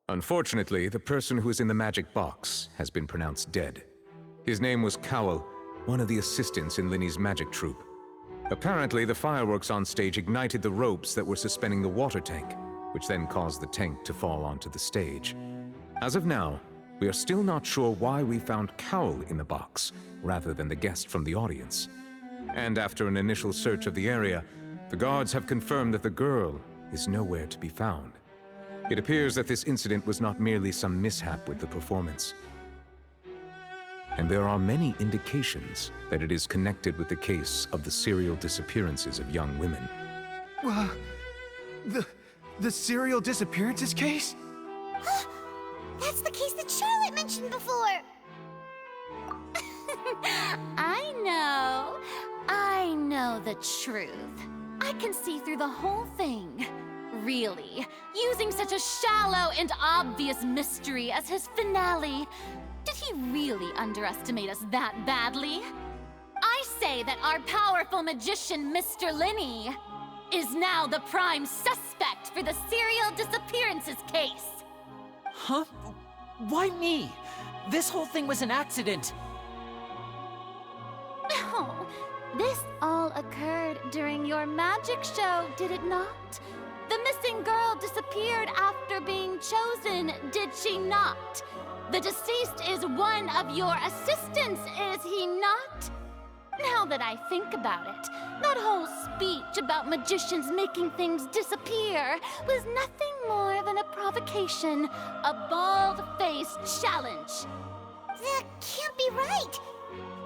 Unfortunately, the person who is in the magic box has been pronounced dead. His name was Cowell, one of the assistants in Linny's magic troupe. Apparently, the fireworks on stage ignited the ropes that were suspending the water tank, which then caused the tank to fall onto the stage. As of now, we are still not sure why we found Cowell in the box, rather than the guest from the audience. And after an initial search of the area, the guards have confirmed that the girl is nowhere to be found. It appears that this incident was not merely some mishap with the performance. And there are many indications that it is connected with the case of the serial disappearances of young women. The serial disappearances case? That's the case that Charlotte mentioned before! I know the truth. I can see through the whole thing. Really, using such a shallow and obvious mystery as his finale, did he really underestimate us that badly? I say that our powerful magician, Mr. Linny, is now the prime suspect for the serial disappearances case. Huh? Why me? This whole thing was an accident. No, this all occurred during your magic show, did it not? The missing girl disappeared after being chosen, did she not? The deceased is one of your assistants, is he not? Now that I think about it, that whole speech about magicians making things disappear was nothing more than a provocation, a bald-faced challenge. That can't be right!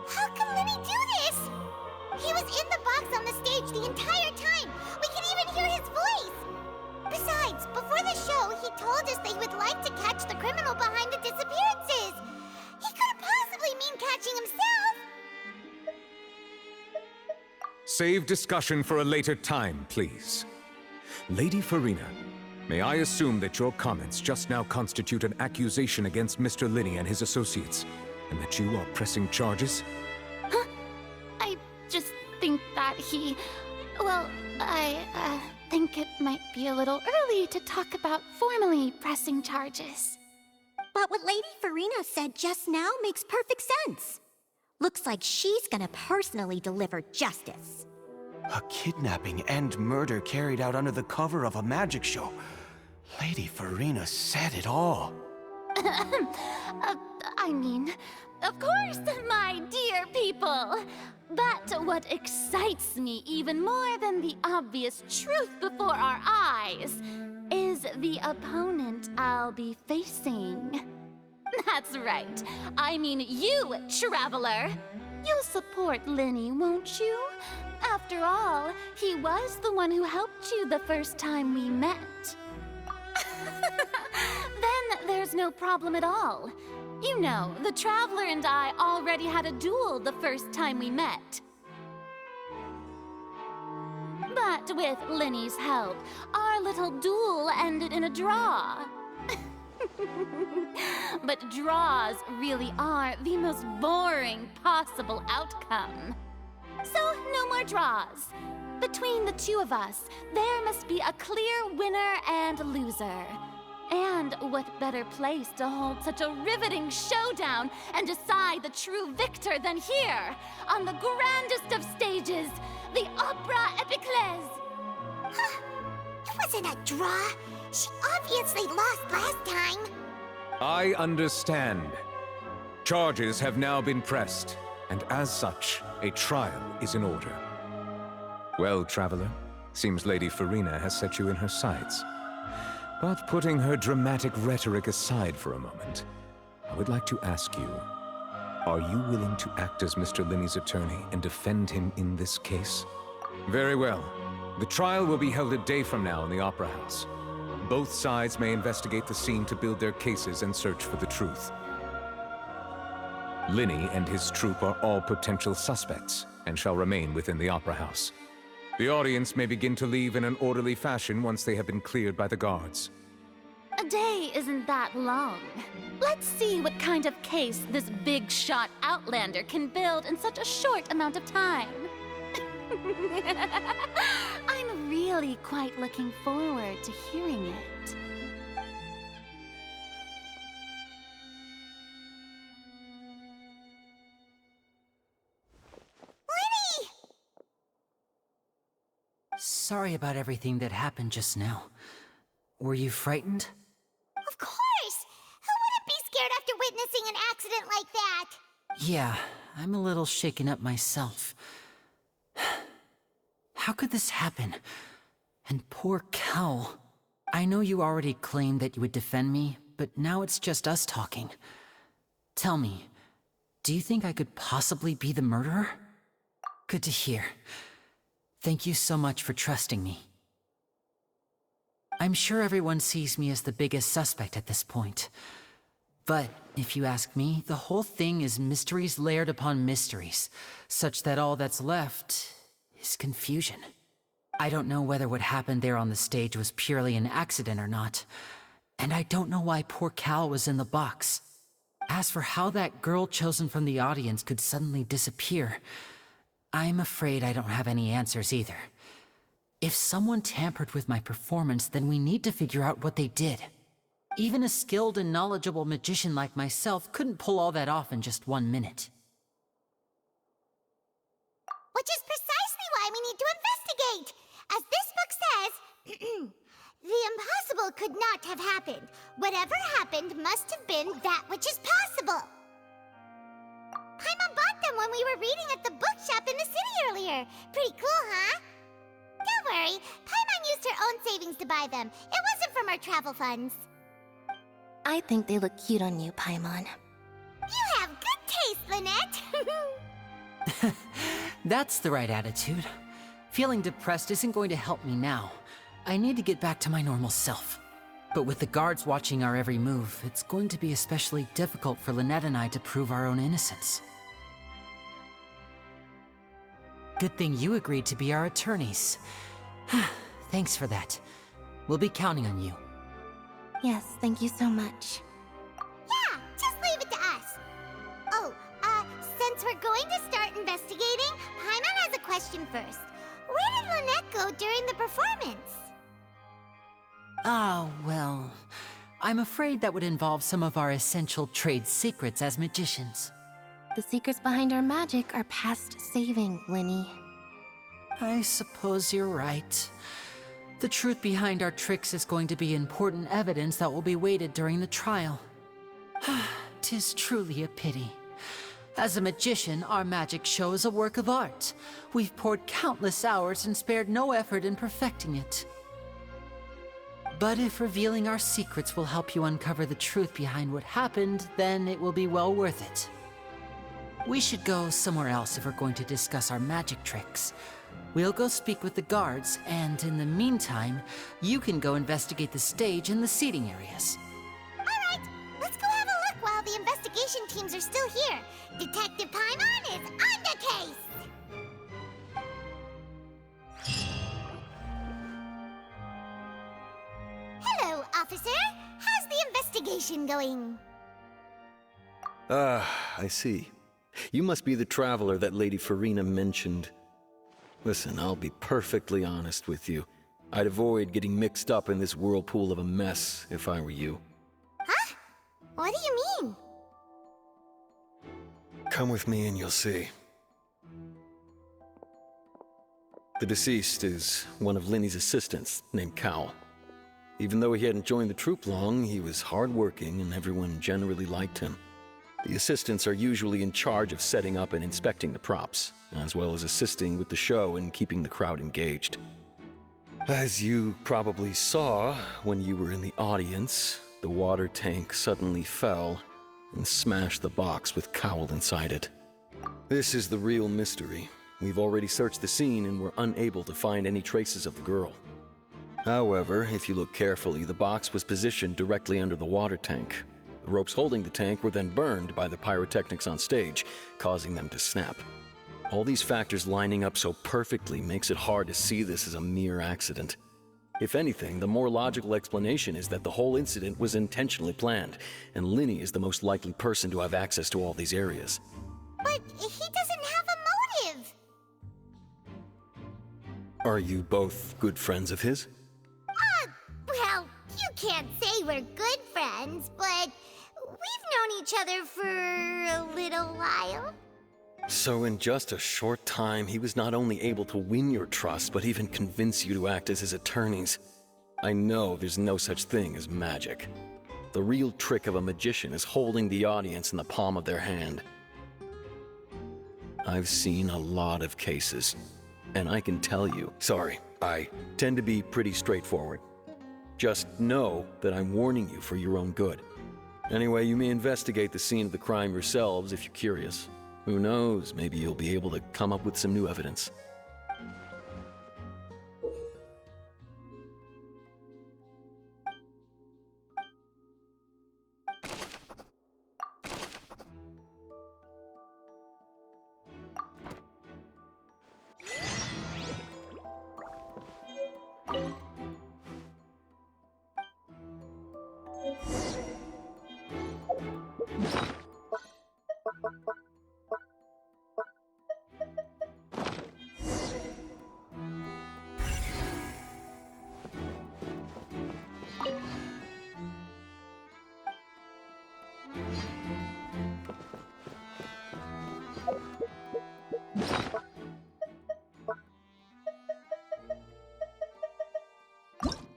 How can Linny do this? He was in the box on the stage the entire time! We can even hear his voice! Besides, before the show, he told us that he would like to catch the criminal behind the disappearances! He couldn't possibly mean catching himself! Save discussion for a later time, please. Lady Farina, may I assume that your comments just now constitute an accusation against Mr. Linny and his associates, and that you are pressing charges? Huh? I just think that he... Well, I think it might be a little early to talk about formally pressing charges. But what Lady Farina said just now makes perfect sense. Looks like she's gonna personally deliver justice. A kidnapping and murder carried out under the cover of a magic show. Lady Farina said it all. I mean, of course, my dear people. But what excites me even more than the obvious truth before our eyes is the opponent I'll be facing. That's right. I mean you, Traveler. You'll support Linny, won't you? After all, he was the one who helped you the first time we met. Then there's no problem at all. You know, the Traveler and I already had a duel the first time we met. But with Linny's help, our little duel ended in a draw. But draws really are the most boring possible outcome. So, no more draws. Between the two of us, there must be a clear winner and loser. And what better place to hold such a riveting showdown and decide the true victor than here, on the grandest of stages, the Opera Epiclese? Huh? It wasn't a draw. She obviously lost last time. I understand. Charges have now been pressed, and as such, a trial is in order. Well, Traveler, seems Lady Farina has set you in her sights. But putting her dramatic rhetoric aside for a moment, I would like to ask you, are you willing to act as Mr. Linny's attorney and defend him in this case? Very well. The trial will be held a day from now in the Opera House. Both sides may investigate the scene to build their cases and search for the truth. Linny and his troupe are all potential suspects and shall remain within the Opera House. The audience may begin to leave in an orderly fashion once they have been cleared by the guards. A day isn't that long. Let's see what kind of case this big-shot Outlander can build in such a short amount of time. I'm really quite looking forward to hearing it. sorry about everything that happened just now. Were you frightened? Of course! Who wouldn't be scared after witnessing an accident like that? Yeah, I'm a little shaken up myself. How could this happen? And poor Cal. I know you already claimed that you would defend me, but now it's just us talking. Tell me, do you think I could possibly be the murderer? Good to hear. Thank you so much for trusting me. I'm sure everyone sees me as the biggest suspect at this point. But if you ask me, the whole thing is mysteries layered upon mysteries, such that all that's left is confusion. I don't know whether what happened there on the stage was purely an accident or not, and I don't know why poor Cal was in the box. As for how that girl chosen from the audience could suddenly disappear, I'm afraid I don't have any answers either. If someone tampered with my performance, then we need to figure out what they did. Even a skilled and knowledgeable magician like myself couldn't pull all that off in just 1 minute. Which is precisely why we need to investigate! As this book says, the impossible could not have happened. Whatever happened must have been that which is possible. Paimon bought them when we were reading at the bookshop in the city earlier. Pretty cool, huh? Don't worry, Paimon used her own savings to buy them. It wasn't from our travel funds. I think they look cute on you, Paimon. You have good taste, Lynette. That's the right attitude. Feeling depressed isn't going to help me now. I need to get back to my normal self. But with the guards watching our every move, it's going to be especially difficult for Lynette and I to prove our own innocence. Good thing you agreed to be our attorneys. Thanks for that. We'll be counting on you. Yes, thank you so much. Yeah, just leave it to us. Oh, since we're going to start investigating, Paimon has a question first. Where did Lynette go during the performance? Oh, well, I'm afraid that would involve some of our essential trade secrets as magicians. The secrets behind our magic are past saving, Linny. I suppose you're right. The truth behind our tricks is going to be important evidence that will be weighted during the trial. 'Tis truly a pity. As a magician, our magic show is a work of art. We've poured countless hours and spared no effort in perfecting it. But if revealing our secrets will help you uncover the truth behind what happened, then it will be well worth it. We should go somewhere else if we're going to discuss our magic tricks. We'll go speak with the guards, and in the meantime, you can go investigate the stage and the seating areas. Alright, let's go have a look while the investigation teams are still here. Detective Paimon is on the case! Hello, officer. How's the investigation going? I see. You must be the traveler that Lady Furina mentioned. Listen, I'll be perfectly honest with you. I'd avoid getting mixed up in this whirlpool of a mess if I were you. Huh? What do you mean? Come with me and you'll see. The deceased is one of Linny's assistants, named Cal. Even though he hadn't joined the troupe long, he was hardworking and everyone generally liked him. The assistants are usually in charge of setting up and inspecting the props, as well as assisting with the show and keeping the crowd engaged. As you probably saw when you were in the audience, the water tank suddenly fell and smashed the box with Cowell inside it. This is the real mystery. We've already searched the scene and were unable to find any traces of the girl. However, if you look carefully, the box was positioned directly under the water tank. The ropes holding the tank were then burned by the pyrotechnics on stage, causing them to snap. All these factors lining up so perfectly makes it hard to see this as a mere accident. If anything, the more logical explanation is that the whole incident was intentionally planned, and Linny is the most likely person to have access to all these areas. But he doesn't have a motive. Are you both good friends of his? Well, you can't say we're good friends, but we've known each other for a little while. So in just a short time, he was not only able to win your trust, but even convince you to act as his attorneys. I know there's no such thing as magic. The real trick of a magician is holding the audience in the palm of their hand. I've seen a lot of cases, and I can tell you, sorry, I tend to be pretty straightforward. Just know that I'm warning you for your own good. Anyway, you may investigate the scene of the crime yourselves if you're curious. Who knows, maybe you'll be able to come up with some new evidence.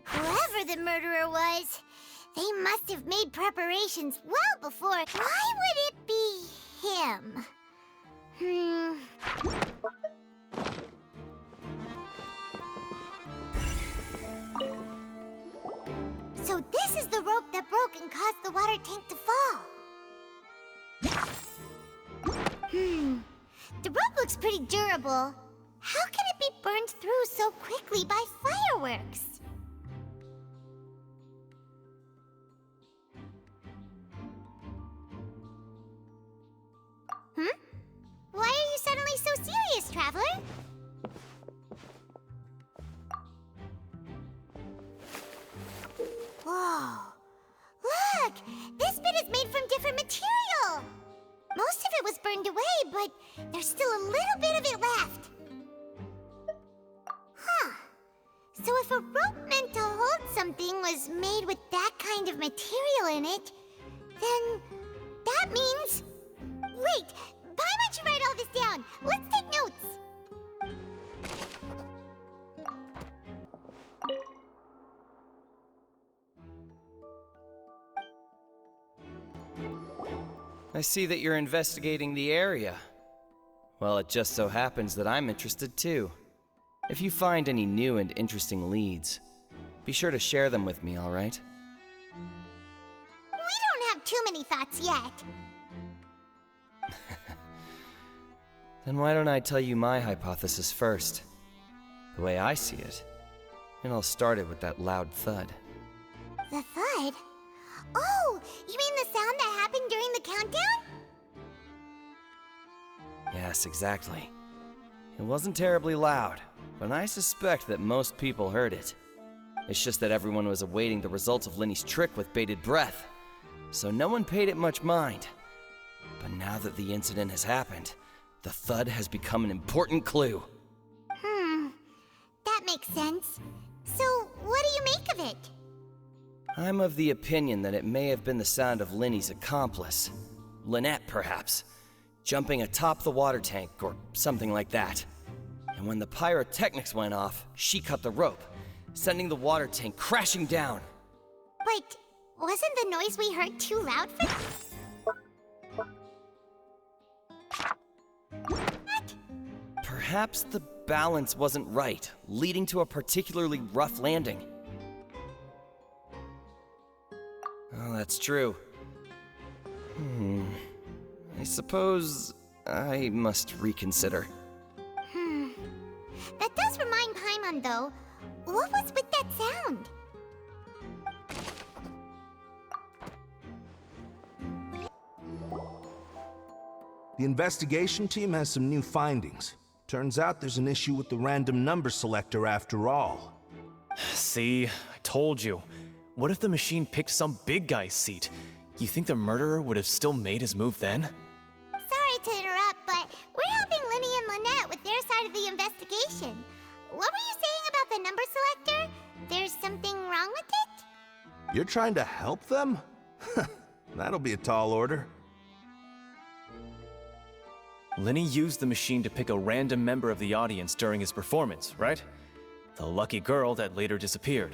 Whoever the murderer was, they must have made preparations well before. Why would it be him? So this is the rope that broke and caused the water tank to fall. The rope looks pretty durable. How can it be burned through so quickly by fireworks? Why are you suddenly so serious, Traveler? Whoa. Look! This bit is made from different material! Most of it was burned away, but there's still a little bit of it left. Huh. So if a rope meant to hold something was made with that kind of material in it, then that means... Wait! Why don't you write all this down? Let's take notes! I see that you're investigating the area. Well, it just so happens that I'm interested too. If you find any new and interesting leads, be sure to share them with me, all right? We don't have too many thoughts yet. Then why don't I tell you my hypothesis first? The way I see it. It all started with that loud thud. The thud? Oh, you mean the sound that happened during the countdown? Yes, exactly. It wasn't terribly loud, but I suspect that most people heard it. It's just that everyone was awaiting the results of Linny's trick with bated breath, so no one paid it much mind. But now that the incident has happened, the thud has become an important clue. That makes sense. So, what do you make of it? I'm of the opinion that it may have been the sound of Linny's accomplice, Lynette perhaps, jumping atop the water tank or something like that. And when the pyrotechnics went off, she cut the rope, sending the water tank crashing down. But wasn't the noise we heard too loud for that? What? Perhaps the balance wasn't right, leading to a particularly rough landing. Oh, that's true. I suppose I must reconsider. That does remind Paimon, though. What was with that sound? The investigation team has some new findings. Turns out there's an issue with the random number selector after all. See, I told you. What if the machine picked some big guy's seat? You think the murderer would have still made his move then? Sorry to interrupt, but we're helping Linny and Lynette with their side of the investigation. What were you saying about the number selector? There's something wrong with it? You're trying to help them? That'll be a tall order. Lenny used the machine to pick a random member of the audience during his performance, right? The lucky girl that later disappeared.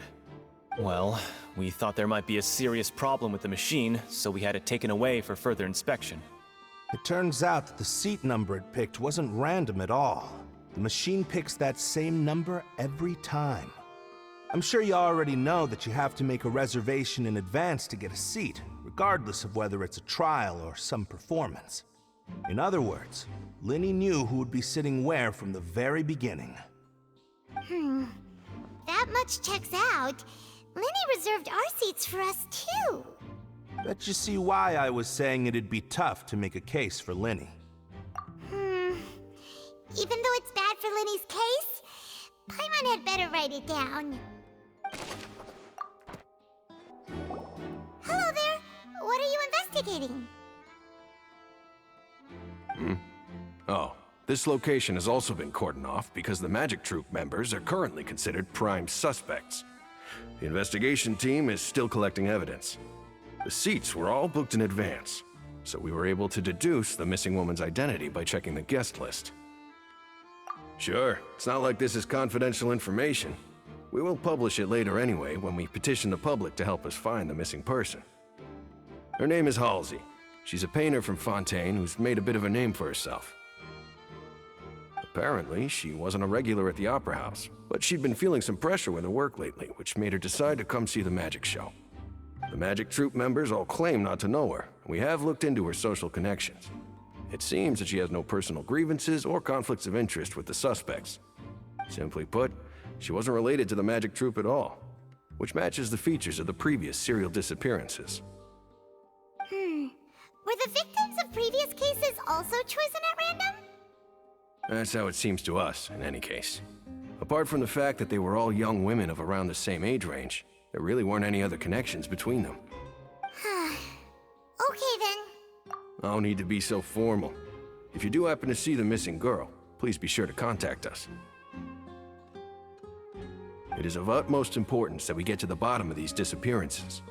Well, we thought there might be a serious problem with the machine, so we had it taken away for further inspection. It turns out that the seat number it picked wasn't random at all. The machine picks that same number every time. I'm sure you already know that you have to make a reservation in advance to get a seat, regardless of whether it's a trial or some performance. In other words, Linny knew who would be sitting where from the very beginning. That much checks out. Linny reserved our seats for us, too. Bet you see why I was saying it'd be tough to make a case for Linny. Even though it's bad for Linny's case, Paimon had better write it down. Hello there. What are you investigating? Oh, this location has also been cordoned off because the Magic Troupe members are currently considered prime suspects. The investigation team is still collecting evidence. The seats were all booked in advance, so we were able to deduce the missing woman's identity by checking the guest list. Sure, it's not like this is confidential information. We will publish it later anyway when we petition the public to help us find the missing person. Her name is Halsey. She's a painter from Fontaine who's made a bit of a name for herself. Apparently, she wasn't a regular at the Opera House, but she'd been feeling some pressure with her work lately, which made her decide to come see the magic show. The Magic Troupe members all claim not to know her, and we have looked into her social connections. It seems that she has no personal grievances or conflicts of interest with the suspects. Simply put, she wasn't related to the Magic Troupe at all, which matches the features of the previous serial disappearances. Were the victims of previous cases also chosen at random? That's how it seems to us, in any case. Apart from the fact that they were all young women of around the same age range, there really weren't any other connections between them. Okay then. No need to be so formal. If you do happen to see the missing girl, please be sure to contact us. It is of utmost importance that we get to the bottom of these disappearances.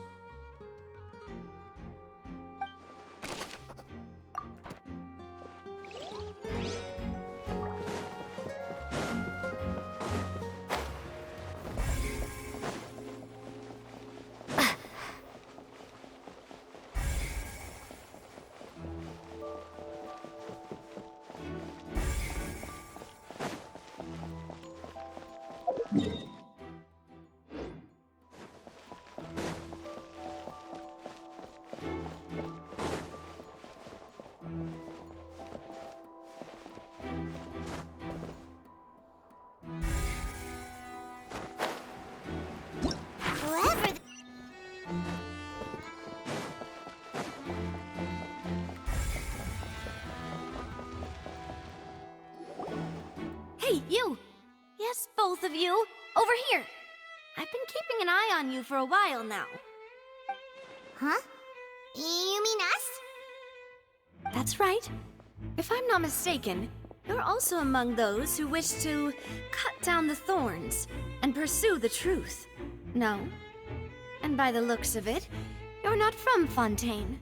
Hey, you! Yes, both of you! Over here! I've been keeping an eye on you for a while now. Huh? You mean us? That's right. If I'm not mistaken, you're also among those who wish to cut down the thorns and pursue the truth. No? And by the looks of it, you're not from Fontaine.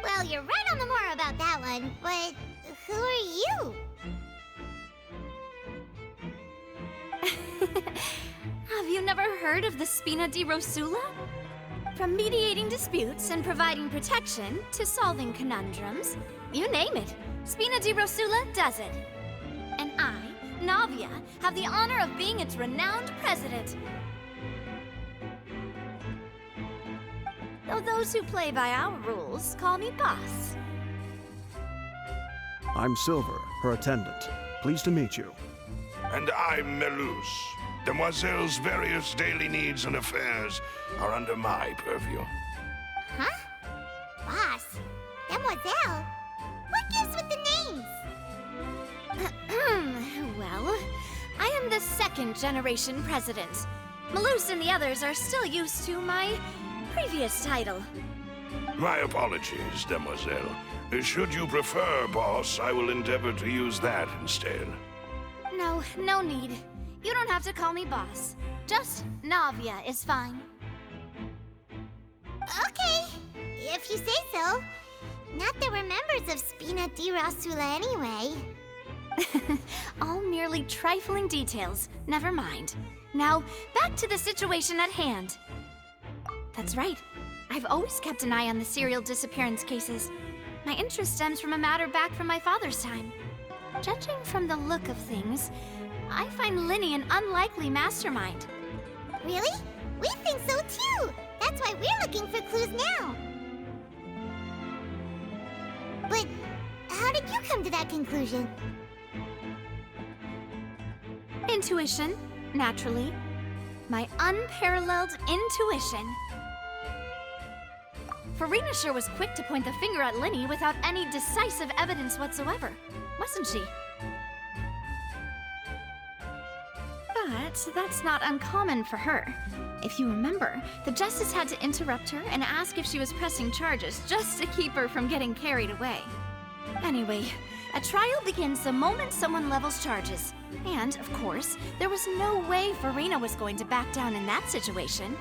Well, you're right on the more about that one, but who are you? Have you never heard of the Spina di Rosula? From mediating disputes and providing protection to solving conundrums, you name it, Spina di Rosula does it. And I, Navia, have the honor of being its renowned president. Though those who play by our rules call me boss. I'm Silver, her attendant. Pleased to meet you. And I'm Melus. Demoiselle's various daily needs and affairs are under my purview. Huh? Boss? Demoiselle? What gives with the names? Well, I am the second generation president. Melus and the others are still used to my previous title. My apologies, Demoiselle. Should you prefer, boss, I will endeavor to use that instead. No, no need. You don't have to call me boss. Just Navia is fine. Okay, if you say so. Not that we're members of Spina di Rasula anyway. All merely trifling details. Never mind. Now, back to the situation at hand. That's right. I've always kept an eye on the serial disappearance cases. My interest stems from a matter back from my father's time. Judging from the look of things, I find Lyney an unlikely mastermind. Really? We think so too! That's why we're looking for clues now. But how did you come to that conclusion? Intuition, naturally. My unparalleled intuition. Farina sure was quick to point the finger at Lyney without any decisive evidence whatsoever, wasn't she? But that's not uncommon for her. If you remember, the Justice had to interrupt her and ask if she was pressing charges just to keep her from getting carried away. Anyway, a trial begins the moment someone levels charges. And, of course, there was no way Farina was going to back down in that situation.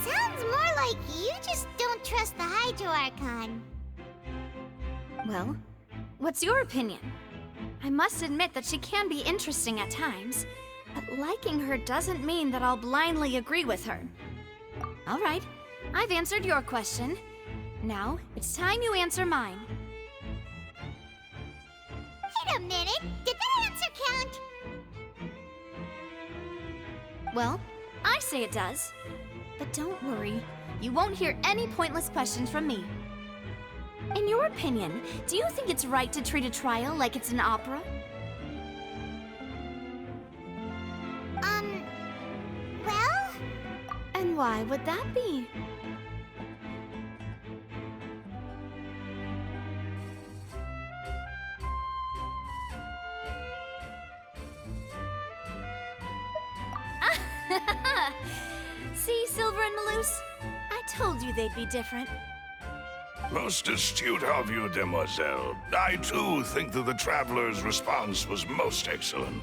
Sounds more like you just don't trust the Hydro Archon. Well, what's your opinion? I must admit that she can be interesting at times, but liking her doesn't mean that I'll blindly agree with her. All right, I've answered your question. Now, it's time you answer mine. Wait a minute, did that answer count? Well, I say it does. But don't worry, you won't hear any pointless questions from me. In your opinion, do you think it's right to treat a trial like it's an opera? Well? And why would that be? See, Silver and Malus? I told you they'd be different. Most astute of you, Demoiselle. I too think that the Traveler's response was most excellent.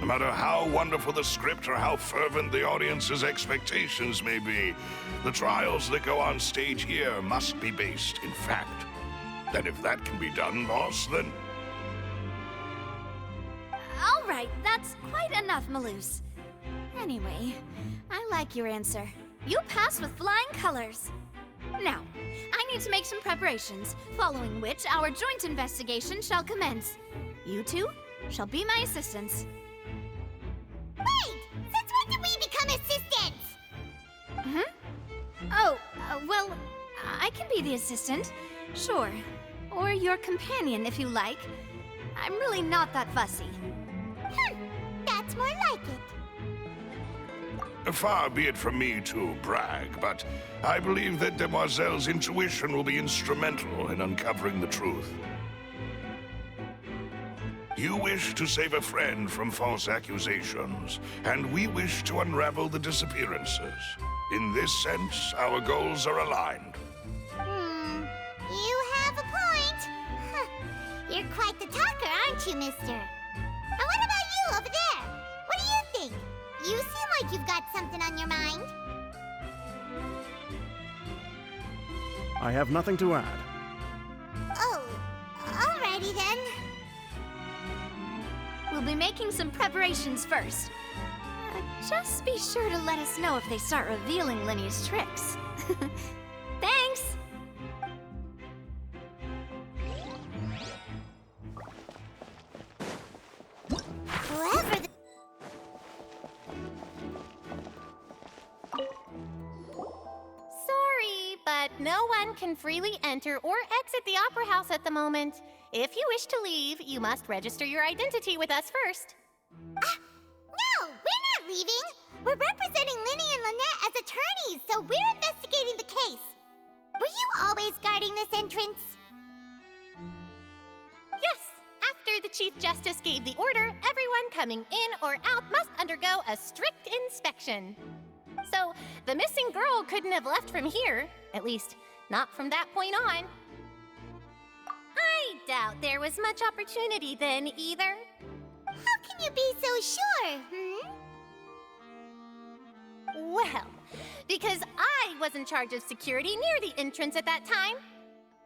No matter how wonderful the script or how fervent the audience's expectations may be, the trials that go on stage here must be based in fact. And if that can be done, boss, then... All right, that's quite enough, Malus. Anyway, I like your answer. You pass with flying colors. Now, I need to make some preparations, following which our joint investigation shall commence. You two shall be my assistants. Wait! Since when did we become assistants? Oh, well, I can be the assistant, sure. Or your companion, if you like. I'm really not that fussy. That's more like it. Far be it from me to brag, but I believe that Demoiselle's intuition will be instrumental in uncovering the truth. You wish to save a friend from false accusations, and we wish to unravel the disappearances. In this sense, our goals are aligned. You have a point. You're quite the talker, aren't you, mister? And what about you over there? What do you think? You seem like you've got something on your mind. I have nothing to add. Oh, alrighty then. We'll be making some preparations first. Just be sure to let us know if they start revealing Lyney's tricks. Thanks! Whoever the... Sorry, but no one can freely enter or exit the Opera House at the moment. If you wish to leave, you must register your identity with us first. No, we're not leaving. We're representing Lyney and Lynette as attorneys, so we're investigating the case. Were you always guarding this entrance? Yes, after the Chief Justice gave the order, everyone coming in or out must undergo a strict inspection. So, the missing girl couldn't have left from here, at least, not from that point on. I doubt there was much opportunity then, either. How can you be so sure, Well, because I was in charge of security near the entrance at that time.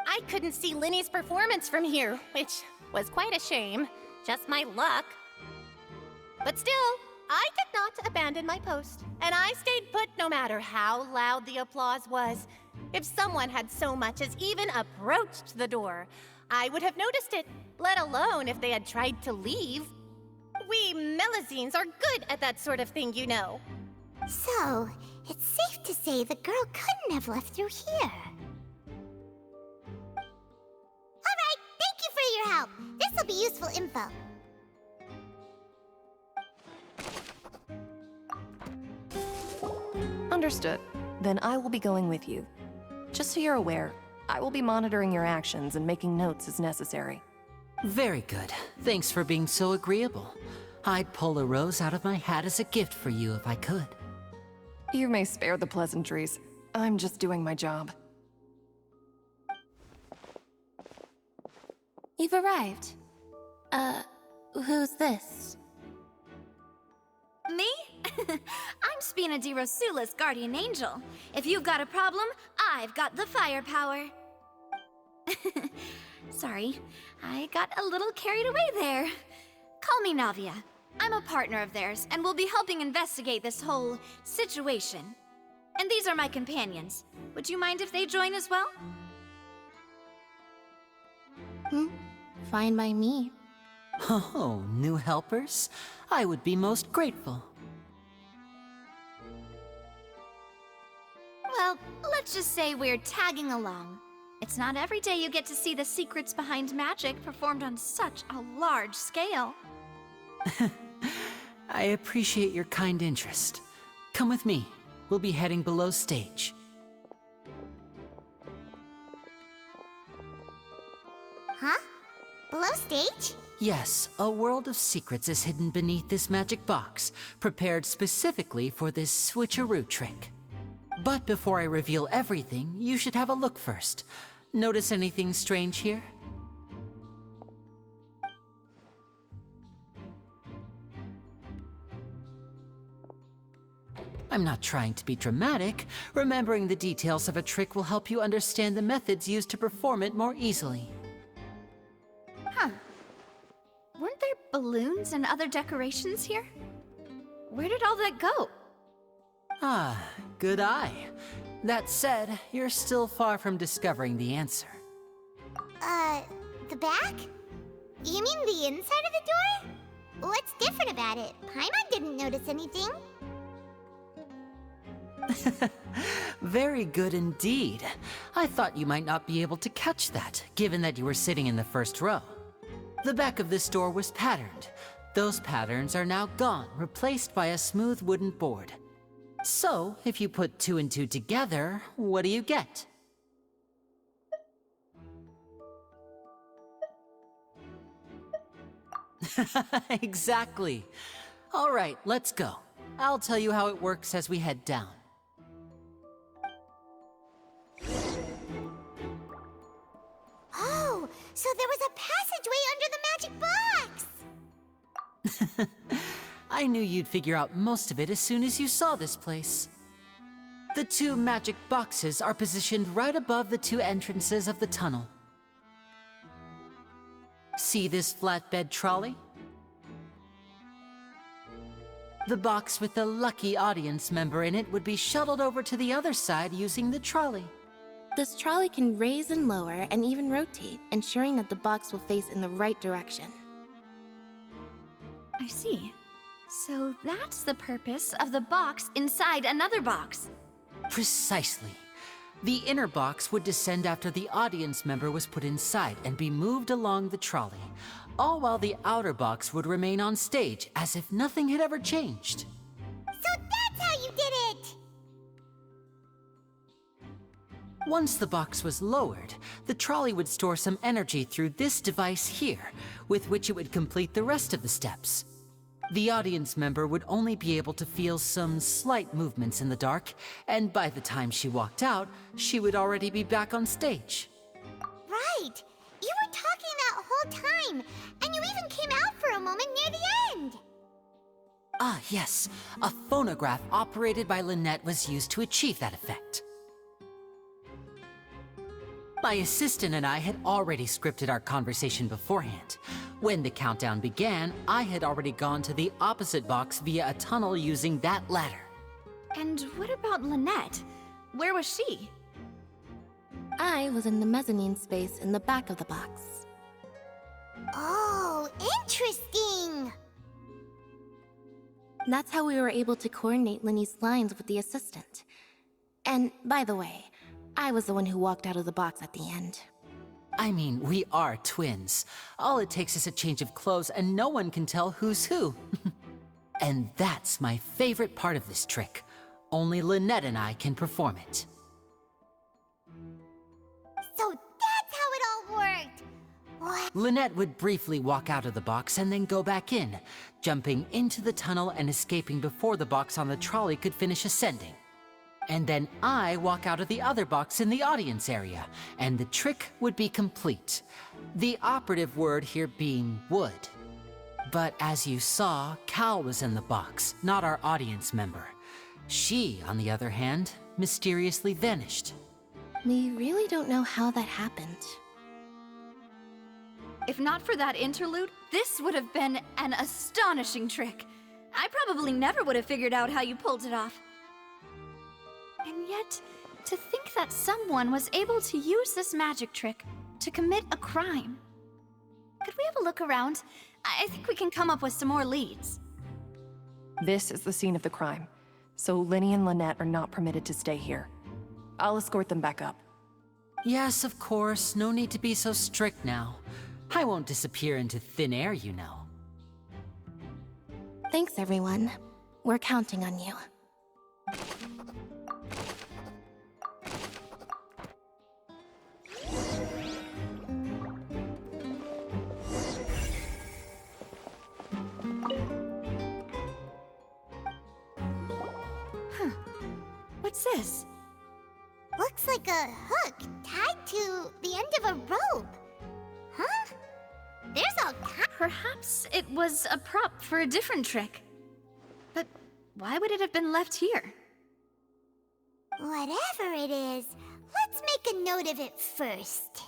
I couldn't see Linny's performance from here, which was quite a shame. Just my luck. But still, I did not abandon my post, and I stayed put no matter how loud the applause was. If someone had so much as even approached the door, I would have noticed it, let alone if they had tried to leave. We Melazines are good at that sort of thing, you know. So, it's safe to say the girl couldn't have left through here. Alright, thank you for your help. This'll be useful info. Understood. Then I will be going with you. Just so you're aware, I will be monitoring your actions and making notes as necessary. Very good. Thanks for being so agreeable. I'd pull a rose out of my hat as a gift for you if I could. You may spare the pleasantries. I'm just doing my job. You've arrived. Who's this? Me? I'm Spina di Rosula's guardian angel. If you've got a problem, I've got the firepower. Sorry, I got a little carried away there. Call me Navia. I'm a partner of theirs, and we'll be helping investigate this whole situation. And these are my companions. Would you mind if they join as well? Fine by me. Oh, new helpers? I would be most grateful. Well, let's just say we're tagging along. It's not every day you get to see the secrets behind magic performed on such a large scale. I appreciate your kind interest. Come with me. We'll be heading below stage. Huh? Below stage? Yes, a world of secrets is hidden beneath this magic box, prepared specifically for this switcheroo trick. But before I reveal everything, you should have a look first. Notice anything strange here? I'm not trying to be dramatic. Remembering the details of a trick will help you understand the methods used to perform it more easily. Huh. Weren't there balloons and other decorations here? Where did all that go? Ah, good eye. That said, you're still far from discovering the answer. The back? You mean the inside of the door? What's different about it? Paimon didn't notice anything. Very good indeed. I thought you might not be able to catch that, given that you were sitting in the first row. The back of this door was patterned. Those patterns are now gone, replaced by a smooth wooden board. So, if you put 2 and 2 together, what do you get? Exactly. All right, let's go. I'll tell you how it works as we head down. Oh, so there was a passageway under the magic box! I knew you'd figure out most of it as soon as you saw this place. The 2 magic boxes are positioned right above the 2 entrances of the tunnel. See this flatbed trolley? The box with the lucky audience member in it would be shuttled over to the other side using the trolley. This trolley can raise and lower and even rotate, ensuring that the box will face in the right direction. I see. So that's the purpose of the box inside another box. Precisely. The inner box would descend after the audience member was put inside and be moved along the trolley, all while the outer box would remain on stage as if nothing had ever changed. So that's how you did it! Once the box was lowered, the trolley would store some energy through this device here, with which it would complete the rest of the steps. The audience member would only be able to feel some slight movements in the dark, and by the time she walked out, she would already be back on stage. Right! You were talking that whole time, and you even came out for a moment near the end! Ah, yes. A phonograph operated by Lynette was used to achieve that effect. My assistant and I had already scripted our conversation beforehand. When the countdown began, I had already gone to the opposite box via a tunnel using that ladder. And what about Lynette? Where was she? I was in the mezzanine space in the back of the box. Oh, interesting! That's how we were able to coordinate Linny's lines with the assistant. And, by the way, I was the one who walked out of the box at the end. I mean, we are twins. All it takes is a change of clothes and no one can tell who's who. And that's my favorite part of this trick. Only Lynette and I can perform it. So that's how it all worked! What? Lynette would briefly walk out of the box and then go back in, jumping into the tunnel and escaping before the box on the trolley could finish ascending. And then I walk out of the other box in the audience area, and the trick would be complete. The operative word here being would. But as you saw, Cal was in the box, not our audience member. She, on the other hand, mysteriously vanished. We really don't know how that happened. If not for that interlude, this would have been an astonishing trick. I probably never would have figured out how you pulled it off. And yet, to think that someone was able to use this magic trick to commit a crime. Could we have a look around? I think we can come up with some more leads. This is the scene of the crime, so Lynny and Lynette are not permitted to stay here. I'll escort them back up. Yes, of course. No need to be so strict now. I won't disappear into thin air, you know. Thanks, everyone. We're counting on you. What's this? Looks like a hook tied to the end of a rope. Huh? There's all kinds. Perhaps it was a prop for a different trick. But why would it have been left here? Whatever it is, let's make a note of it first.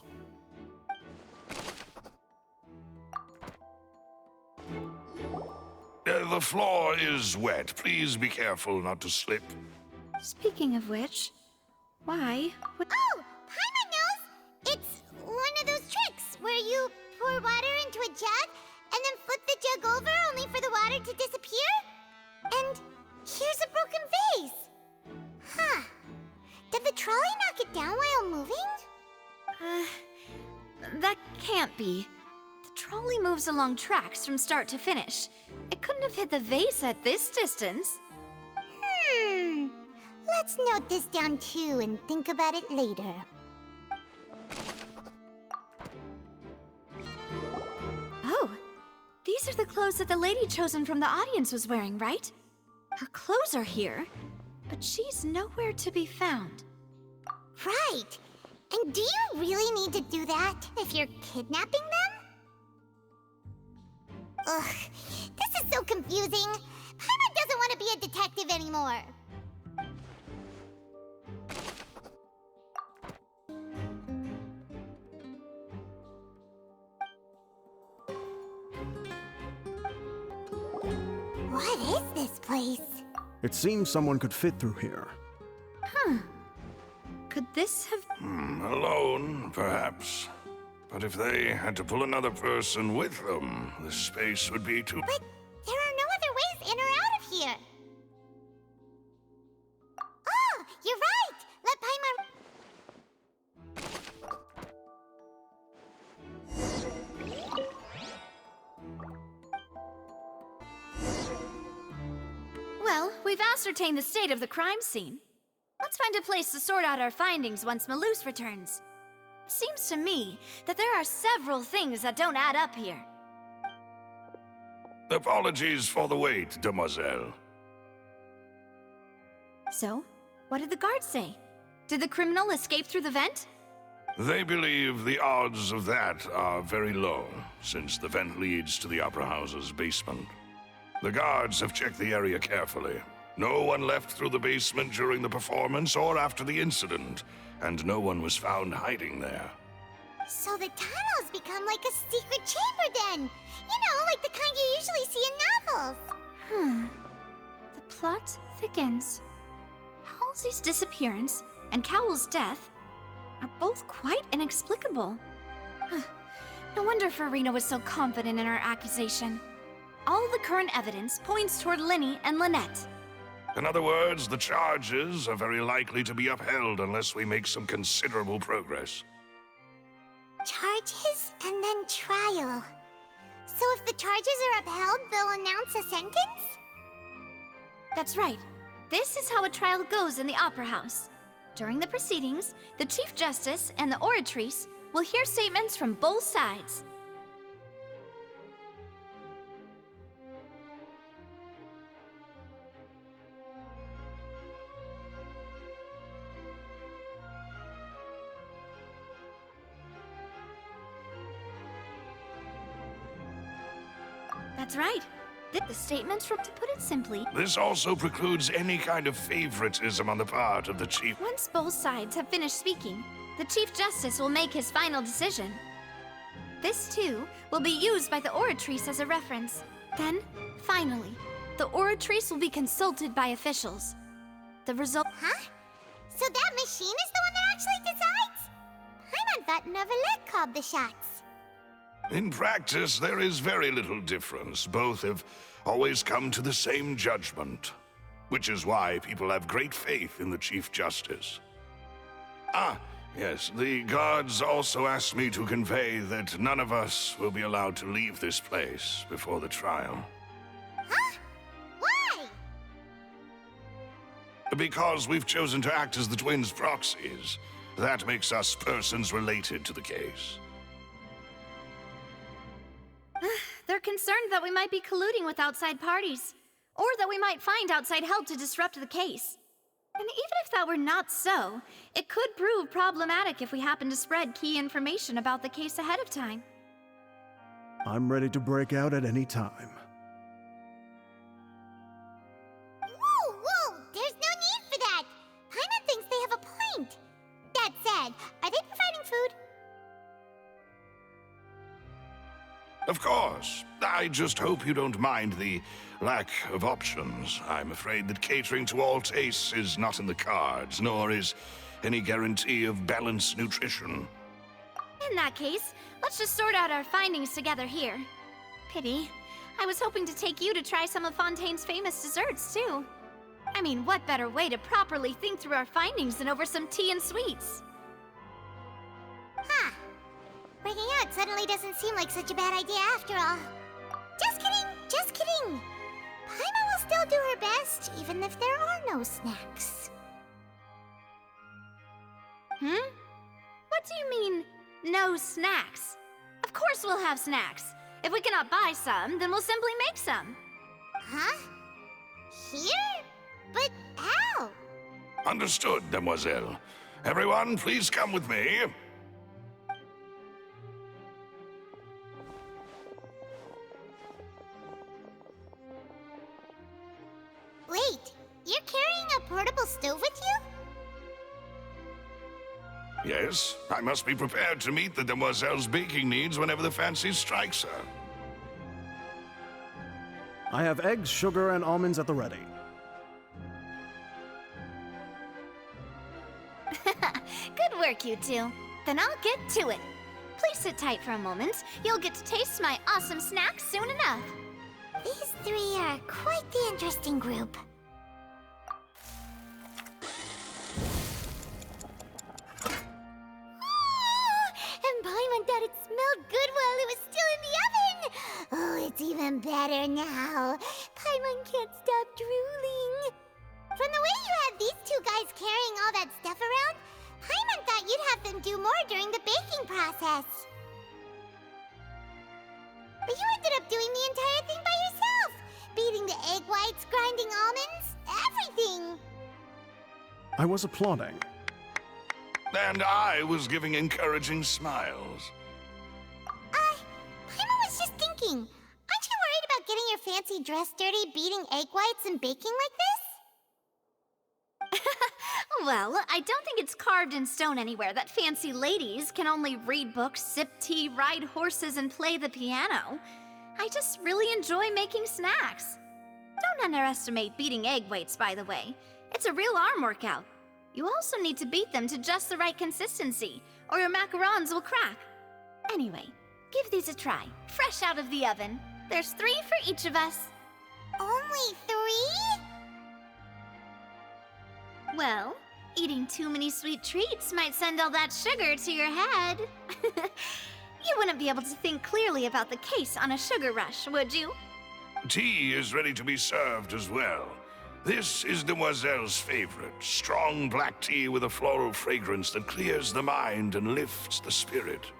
The floor is wet. Please be careful not to slip. Speaking of which, why would... Oh! Paimon knows! It's one of those tricks where you pour water into a jug and then flip the jug over only for the water to disappear? And here's a broken vase. Huh. Did the trolley knock it down while moving? That can't be. The trolley moves along tracks from start to finish. It couldn't have hit the vase at this distance. Let's note this down too and think about it later. Oh, these are the clothes that the lady chosen from the audience was wearing, right? Her clothes are here, but she's nowhere to be found. Right. And do you really need to do that if you're kidnapping them? Ugh, this is so confusing. Paimon doesn't want to be a detective anymore. What is this place? It seems someone could fit through here. Could this have... Alone, perhaps. But if they had to pull another person with them, the space would be too... But there are no other ways in or out of here. Oh, you're right! Let Paimon... Well, we've ascertained the state of the crime scene. Let's find a place to sort out our findings once Malus returns. Seems to me that there are several things that don't add up here. Apologies for the wait, demoiselle. So, what did the guards say? Did the criminal escape through the vent? They believe the odds of that are very low, since the vent leads to the Opera House's basement. The guards have checked the area carefully. No one left through the basement during the performance or after the incident, and no one was found hiding there. So the tunnels become like a secret chamber then! You know, like the kind you usually see in novels! The plot thickens. Halsey's disappearance and Cowell's death are both quite inexplicable. No wonder Farina was so confident in her accusation. All the current evidence points toward Linny and Lynette. In other words, the charges are very likely to be upheld unless we make some considerable progress. Charges and then trial. So if the charges are upheld, they'll announce a sentence? That's right. This is how a trial goes in the Opera House. During the proceedings, the Chief Justice and the Oratrice will hear statements from both sides. That's right. The statements from, to put it simply, This also precludes any kind of favoritism on the part of the Chief. once both sides have finished speaking, the Chief Justice will make his final decision. This, too, will be used by the Oratrice as a reference. Then, finally, the Oratrice will be consulted by officials. The result— Huh? So that machine is the one that actually decides? Paimon thought Neuvillette called the shots. In practice, there is very little difference. Both have always come to the same judgment, which is why people have great faith in the Chief Justice. Ah, yes, the guards also asked me to convey that none of us will be allowed to leave this place before the trial. Huh? Why? Because we've chosen to act as the twins' proxies. That makes us persons related to the case. They're concerned that we might be colluding with outside parties, or that we might find outside help to disrupt the case. And even if that were not so, it could prove problematic if we happen to spread key information about the case ahead of time. I'm ready to break out at any time. Whoa, whoa! There's no need for that! Paimon thinks they have a point. That said, are they providing food? Of course. I just hope you don't mind the lack of options. I'm afraid that catering to all tastes is not in the cards, nor is any guarantee of balanced nutrition. In that case, let's just sort out our findings together here. Pity. I was hoping to take you to try some of Fontaine's famous desserts, too. I mean, what better way to properly think through our findings than over some tea and sweets? Huh. Breaking out suddenly doesn't seem like such a bad idea after all. Just kidding, just kidding. Paimon will still do her best, even if there are no snacks. What do you mean, no snacks? Of course we'll have snacks. If we cannot buy some, then we'll simply make some. Huh? Here? But how? Understood, Demoiselle. Everyone, please come with me. Wait, you're carrying a portable stove with you? Yes, I must be prepared to meet the Demoiselle's baking needs whenever the fancy strikes her. I have eggs, sugar, and almonds at the ready. Good work, you two. Then I'll get to it. Please sit tight for a moment. You'll get to taste my awesome snacks soon enough. These three are quite the interesting group. And Paimon thought it smelled good while it was still in the oven! Oh, it's even better now. Paimon can't stop drooling. From the way you had these two guys carrying all that stuff around, Paimon thought you'd have them do more during the baking process. But you ended up doing the entire thing by yourself! Beating the egg whites, grinding almonds, everything! I was applauding. And I was giving encouraging smiles. Paimon was just thinking, aren't you worried about getting your fancy dress dirty beating egg whites and baking like this? Well, I don't think it's carved in stone anywhere that fancy ladies can only read books, sip tea, ride horses, and play the piano. I just really enjoy making snacks. Don't underestimate beating egg weights, by the way. It's a real arm workout. You also need to beat them to just the right consistency, or your macarons will crack. Anyway, give these a try, fresh out of the oven. There's 3 for each of us. Only 3? Well, eating too many sweet treats might send all that sugar to your head. You wouldn't be able to think clearly about the case on a sugar rush, would you? Tea is ready to be served as well. This is Demoiselle's favorite, strong black tea with a floral fragrance that clears the mind and lifts the spirit.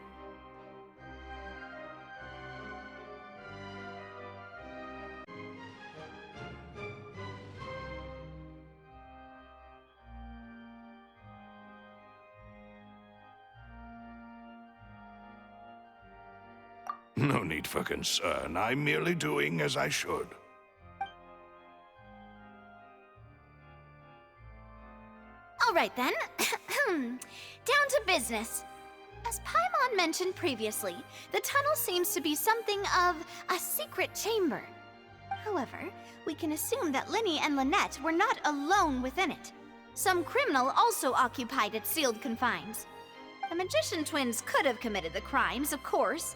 No need for concern. I'm merely doing as I should. All right then. Down to business. As Paimon mentioned previously, the tunnel seems to be something of a secret chamber. However, we can assume that Lyney and Lynette were not alone within it. Some criminal also occupied its sealed confines. The magician twins could have committed the crimes, of course,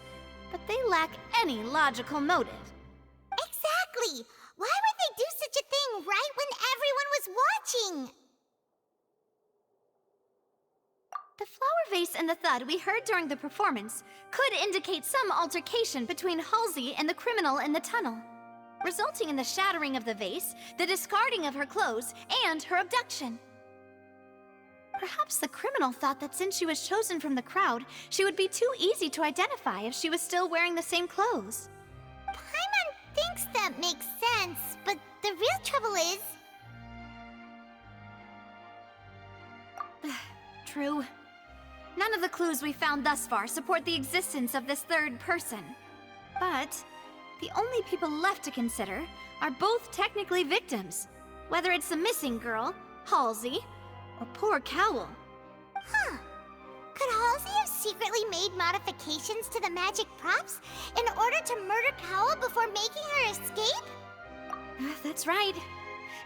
but they lack any logical motive. Exactly! Why would they do such a thing right when everyone was watching? The flower vase and the thud we heard during the performance could indicate some altercation between Halsey and the criminal in the tunnel, resulting in the shattering of the vase, the discarding of her clothes, and her abduction. Perhaps the criminal thought that since she was chosen from the crowd, she would be too easy to identify if she was still wearing the same clothes. Paimon thinks that makes sense, but the real trouble is... True. None of the clues we found thus far support the existence of this third person. But the only people left to consider are both technically victims, whether it's the missing girl, Halsey, or poor Cowell. Huh. Could Halsey have secretly made modifications to the magic props in order to murder Cowell before making her escape? That's right.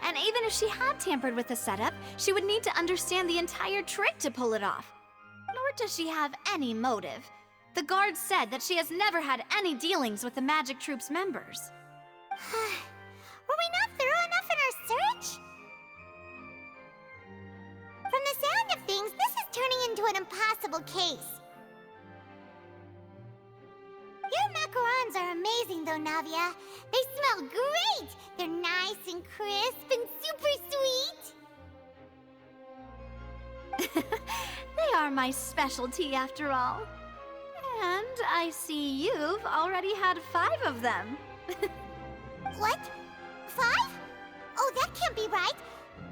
And even if she had tampered with the setup, she would need to understand the entire trick to pull it off. Nor does she have any motive. The guards said that she has never had any dealings with the Magic Troop's members. Were we not thorough enough in our search? From the sound of things, this is turning into an impossible case. Your macarons are amazing though, Navia. They smell great! They're nice and crisp and super sweet! They are my specialty after all. And I see you've already had 5 of them. What? 5? Oh, that can't be right!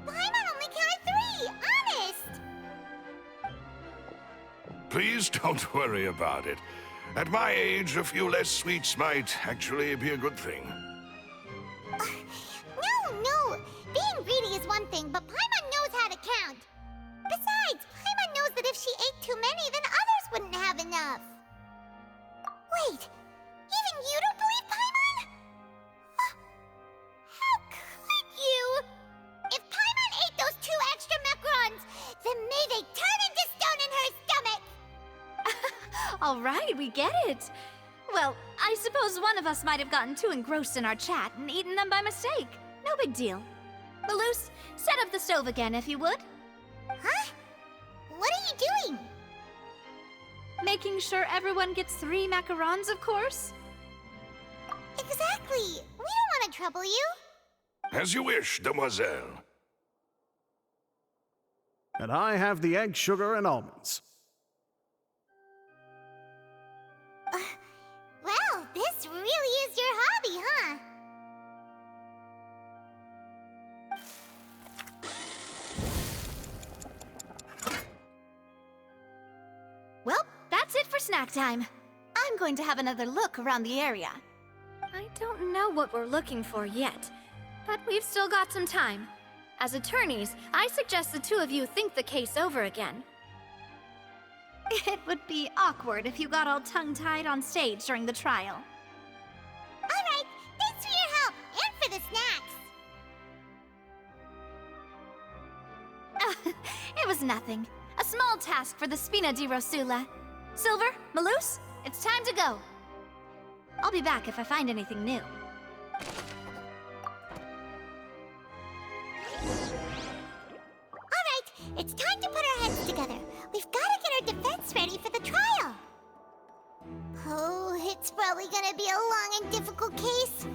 Paimon only counted 3! Honest! Please don't worry about it. At my age, a few less sweets might actually be a good thing. No! Being greedy is one thing, but Paimon knows how to count. Besides, Paimon knows that if she ate too many, then others wouldn't have enough. Wait, even you don't believe Paimon? How could you? If Paimon ate those 2 extra macarons, then may they turn into stone in her stomach! All right, we get it. Well, I suppose one of us might have gotten too engrossed in our chat and eaten them by mistake. No big deal. Malus, set up the stove again, if you would. Huh? What are you doing? Making sure everyone gets 3 macarons, of course. Exactly. We don't want to trouble you. As you wish, Demoiselle. And I have the egg, sugar, and almonds. Well, this really is your hobby, huh? Well, that's it for snack time. I'm going to have another look around the area. I don't know what we're looking for yet, but we've still got some time. As attorneys, I suggest the two of you think the case over again. It would be awkward if you got all tongue-tied on stage during the trial. All right, thanks for your help and for the snacks. It was nothing. A small task for the Spina di Rosula. Silver, Malus, it's time to go. I'll be back if I find anything new. All right, it's time to put our heads together. We've got to get our defense ready for the trial. Oh, it's probably gonna be a long and difficult case.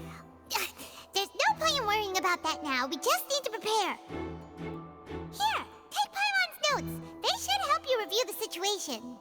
There's no point in worrying about that now. We just need to prepare. Here, take Paimon's notes. They should help you review the situation.